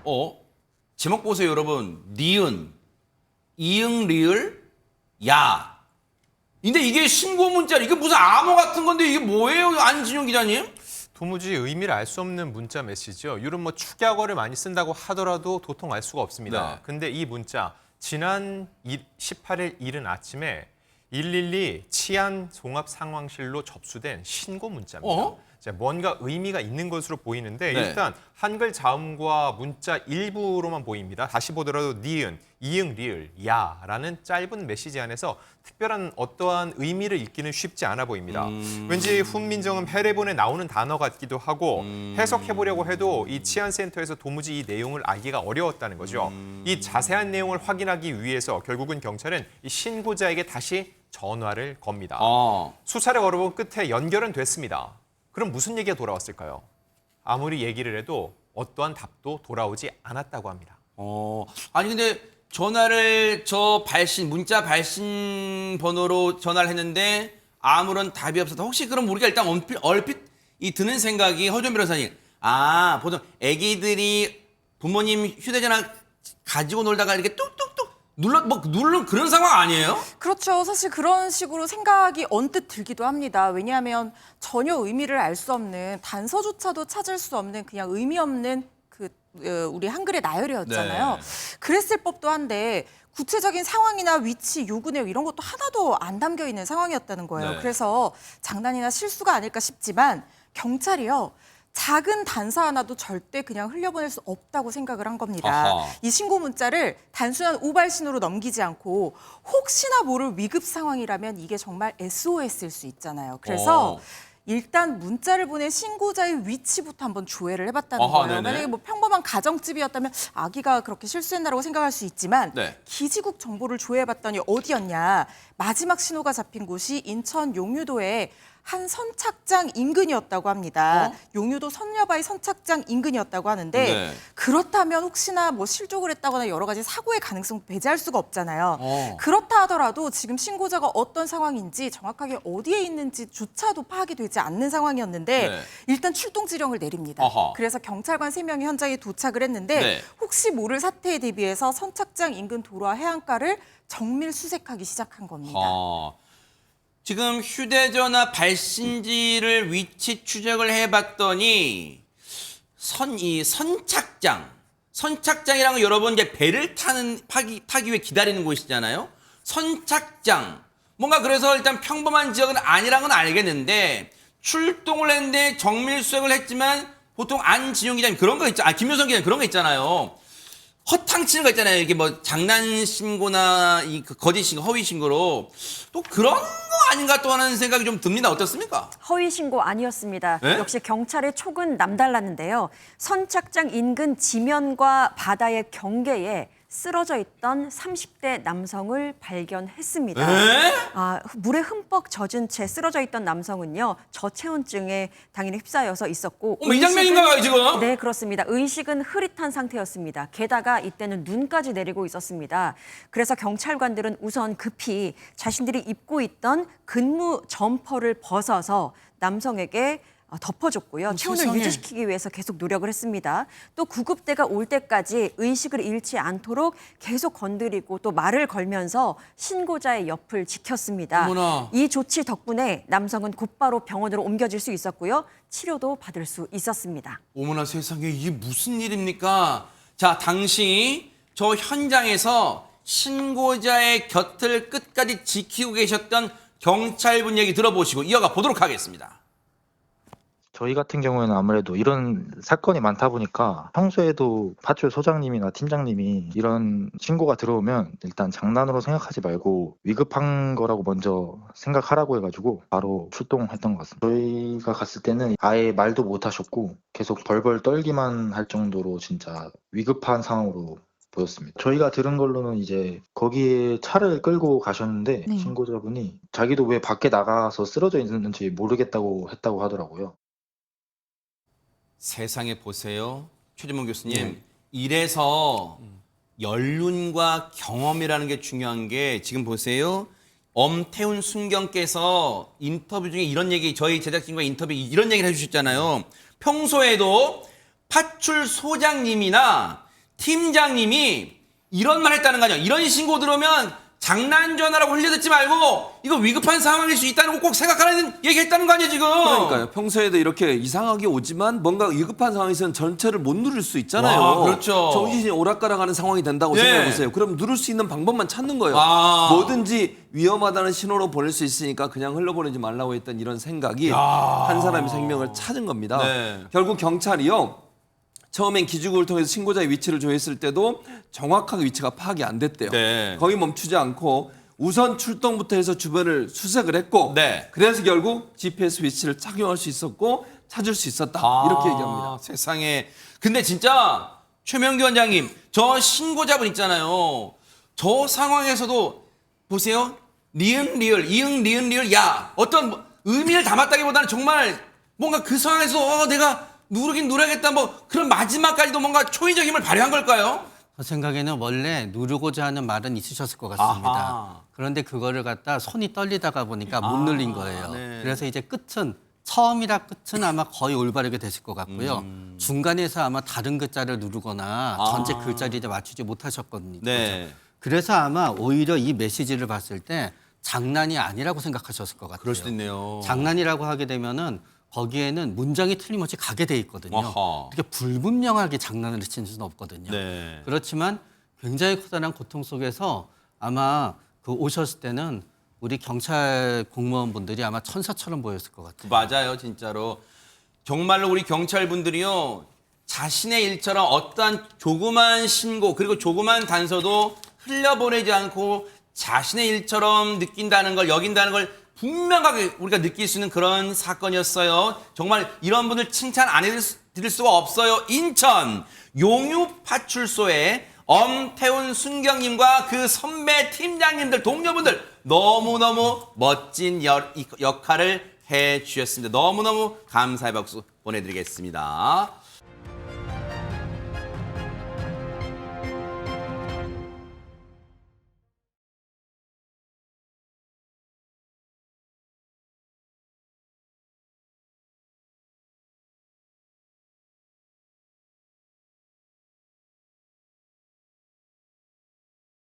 어? 제목 보세요, 여러분. 니은, 이응, 리을, 야. 근데 이게 신고 문자, 이게 무슨 암호 같은 건데 이게 뭐예요, 안진용 기자님? 도무지 의미를 알 수 없는 문자 메시지요. 이런 뭐 축약어를 많이 쓴다고 하더라도 도통 알 수가 없습니다. 네. 근데 이 문자 지난 18일 이른 아침에 112 치안 종합 상황실로 접수된 신고 문자입니다. 어? 자, 뭔가 의미가 있는 것으로 보이는데 네. 일단 한글 자음과 문자 일부로만 보입니다. 다시 보더라도 니은, 이응, 리을, 야라는 짧은 메시지 안에서 특별한 어떠한 의미를 읽기는 쉽지 않아 보입니다. 왠지 훈민정음 해례본에 나오는 단어 같기도 하고 해석해보려고 해도 이 치안센터에서 도무지 이 내용을 알기가 어려웠다는 거죠. 이 자세한 내용을 확인하기 위해서 결국은 경찰은 이 신고자에게 다시 전화를 겁니다. 수차례 걸어본 끝에 연결은 됐습니다. 그럼 무슨 얘기가 돌아왔을까요? 아무리 얘기를 해도 어떠한 답도 돌아오지 않았다고 합니다. 아니 근데 전화를 문자 발신 번호로 전화를 했는데 아무런 답이 없었다. 혹시 그럼 우리가 일단 얼핏 드는 생각이 허준 변호사님. 보통 애기들이 부모님 휴대전화 가지고 놀다가 이렇게 뚝뚝뚝 누르는 그런 상황 아니에요? 그렇죠. 사실 그런 식으로 생각이 언뜻 들기도 합니다. 왜냐하면 전혀 의미를 알 수 없는 단서조차도 찾을 수 없는 그냥 의미 없는 우리 한글의 나열이었잖아요. 네. 그랬을 법도 한데 구체적인 상황이나 위치, 요구 내용 이런 것도 하나도 안 담겨 있는 상황이었다는 거예요. 네. 그래서 장난이나 실수가 아닐까 싶지만 경찰이요. 작은 단서 하나도 절대 그냥 흘려보낼 수 없다고 생각을 한 겁니다. 아하. 이 신고 문자를 단순한 오발신호로 넘기지 않고 혹시나 모를 위급 상황이라면 이게 정말 SOS일 수 있잖아요. 그래서 일단 문자를 보낸 신고자의 위치부터 한번 조회를 해봤다는 거예요. 네네. 만약에 뭐 평범한 가정집이었다면 아기가 그렇게 실수했나라고 생각할 수 있지만 네. 기지국 정보를 조회해봤더니 어디였냐. 마지막 신호가 잡힌 곳이 인천 용유도의 한 선착장 인근이었다고 합니다. 용유도 선여바위 선착장 인근이었다고 하는데 네. 그렇다면 혹시나 뭐 실족을 했다거나 여러 가지 사고의 가능성 배제할 수가 없잖아요. 그렇다 하더라도 지금 신고자가 어떤 상황인지 정확하게 어디에 있는지조차도 파악이 되지 않는 상황이었는데 네. 일단 출동 지령을 내립니다. 아하. 그래서 경찰관 3명이 현장에 도착을 했는데 네. 혹시 모를 사태에 대비해서 선착장 인근 도로와 해안가를 정밀 수색하기 시작한 겁니다. 지금 휴대전화 발신지를 위치 추적을 해봤더니 선착장이라는 건 여러분 이제 배를 타기 위해 기다리는 곳이잖아요. 선착장 뭔가 그래서 일단 평범한 지역은 아니라는 건 알겠는데 출동을 했는데 정밀 수색을 했지만 보통 안진용 기자님 그런 거 있잖아요. 김효성 기자님 그런 거 있잖아요. 허탕치는 거 있잖아요. 이게 뭐 장난 신고나 거짓 신고, 허위 신고로 또 그런 거 아닌가 또 하는 생각이 좀 듭니다. 어떻습니까? 허위 신고 아니었습니다. 네? 역시 경찰의 촉은 남달랐는데요. 선착장 인근 지면과 바다의 경계에 쓰러져 있던 30대 남성을 발견했습니다. 물에 흠뻑 젖은 채 쓰러져 있던 남성은요. 저체온증에 당연히 휩싸여서 있었고 이 장면인가요, 지금? 네, 그렇습니다. 의식은 흐릿한 상태였습니다. 게다가 이때는 눈까지 내리고 있었습니다. 그래서 경찰관들은 우선 급히 자신들이 입고 있던 근무 점퍼를 벗어서 남성에게 덮어줬고요. 체온을 세상에. 유지시키기 위해서 계속 노력을 했습니다. 또 구급대가 올 때까지 의식을 잃지 않도록 계속 건드리고 또 말을 걸면서 신고자의 옆을 지켰습니다. 어머나. 이 조치 덕분에 남성은 곧바로 병원으로 옮겨질 수 있었고요. 치료도 받을 수 있었습니다. 어머나 세상에 이게 무슨 일입니까? 자, 당시 저 현장에서 신고자의 곁을 끝까지 지키고 계셨던 경찰분 얘기 들어보시고 이어가 보도록 하겠습니다. 저희 같은 경우에는 아무래도 이런 사건이 많다 보니까 평소에도 파출 소장님이나 팀장님이 이런 신고가 들어오면 일단 장난으로 생각하지 말고 위급한 거라고 먼저 생각하라고 해가지고 바로 출동했던 것 같습니다. 저희가 갔을 때는 아예 말도 못 하셨고 계속 벌벌 떨기만 할 정도로 진짜 위급한 상황으로 보였습니다. 저희가 들은 걸로는 이제 거기에 차를 끌고 가셨는데 네. 신고자분이 자기도 왜 밖에 나가서 쓰러져 있는지 모르겠다고 했다고 하더라고요. 세상에 보세요. 최재문 교수님. 이래서 연륜과 경험이라는 게 중요한 게 지금 보세요. 엄태훈 순경께서 인터뷰 중에 이런 얘기, 저희 제작진과 인터뷰 이런 얘기를 해주셨잖아요. 평소에도 파출 소장님이나 팀장님이 이런 말 했다는 거 아니야. 이런 신고 들어오면 장난 전화라고 흘려듣지 말고 이거 위급한 상황일 수 있다는 거 꼭 생각하라는 얘기했다는 거 아니야 지금. 그러니까요. 평소에도 이렇게 이상하게 오지만 뭔가 위급한 상황에서는 전체를 못 누를 수 있잖아요. 와, 그렇죠. 정신이 오락가락하는 상황이 된다고 네. 생각해 보세요. 그럼 누를 수 있는 방법만 찾는 거예요. 아. 뭐든지 위험하다는 신호로 보낼 수 있으니까 그냥 흘려보내지 말라고 했던 이런 생각이 한 사람의 생명을 찾은 겁니다. 네. 결국 경찰이요. 처음엔 기지국을 통해서 신고자의 위치를 조회했을 때도 정확하게 위치가 파악이 안 됐대요. 네. 거기 멈추지 않고 우선 출동부터 해서 주변을 수색을 했고 네. 그래서 결국 GPS 위치를 착용할 수 있었고 찾을 수 있었다. 이렇게 얘기합니다. 세상에. 근데 진짜 최명기 원장님, 저 신고자분 있잖아요. 저 상황에서도 보세요. 리은 리을, 이응 리은 리을 야. 어떤 의미를 담았다기보다는 정말 뭔가 그 상황에서 내가 누르긴 누르겠다 뭐 그런 마지막까지도 뭔가 초인적 힘을 발휘한 걸까요? 제 생각에는 원래 누르고자 하는 말은 있으셨을 것 같습니다. 아하. 그런데 그거를 갖다 손이 떨리다가 보니까 못 누린 거예요. 네. 그래서 이제 끝은 처음이라 끝은 아마 거의 올바르게 됐을 것 같고요. 중간에서 아마 다른 글자를 누르거나 전체 글자를 이제 맞추지 못하셨거든요. 네. 그래서 아마 오히려 이 메시지를 봤을 때 장난이 아니라고 생각하셨을 것 같아요. 그럴 수도 있네요. 장난이라고 하게 되면은 거기에는 문장이 틀림없이 가게 돼 있거든요. 아하. 이렇게 불분명하게 장난을 칠 수는 없거든요. 네. 그렇지만 굉장히 커다란 고통 속에서 아마 그 오셨을 때는 우리 경찰 공무원분들이 아마 천사처럼 보였을 것 같아요. 맞아요, 진짜로. 정말로 우리 경찰분들이요, 자신의 일처럼 어떠한 조그만 신고, 그리고 조그만 단서도 흘려보내지 않고 자신의 일처럼 느낀다는 걸, 여긴다는 걸 분명하게 우리가 느낄 수 있는 그런 사건이었어요. 정말 이런 분들 칭찬 안 해드릴 수가 없어요. 인천 용유파출소의 엄태훈 순경님과 그 선배 팀장님들, 동료분들 너무너무 멋진 역할을 해주셨습니다. 너무너무 감사의 박수 보내드리겠습니다.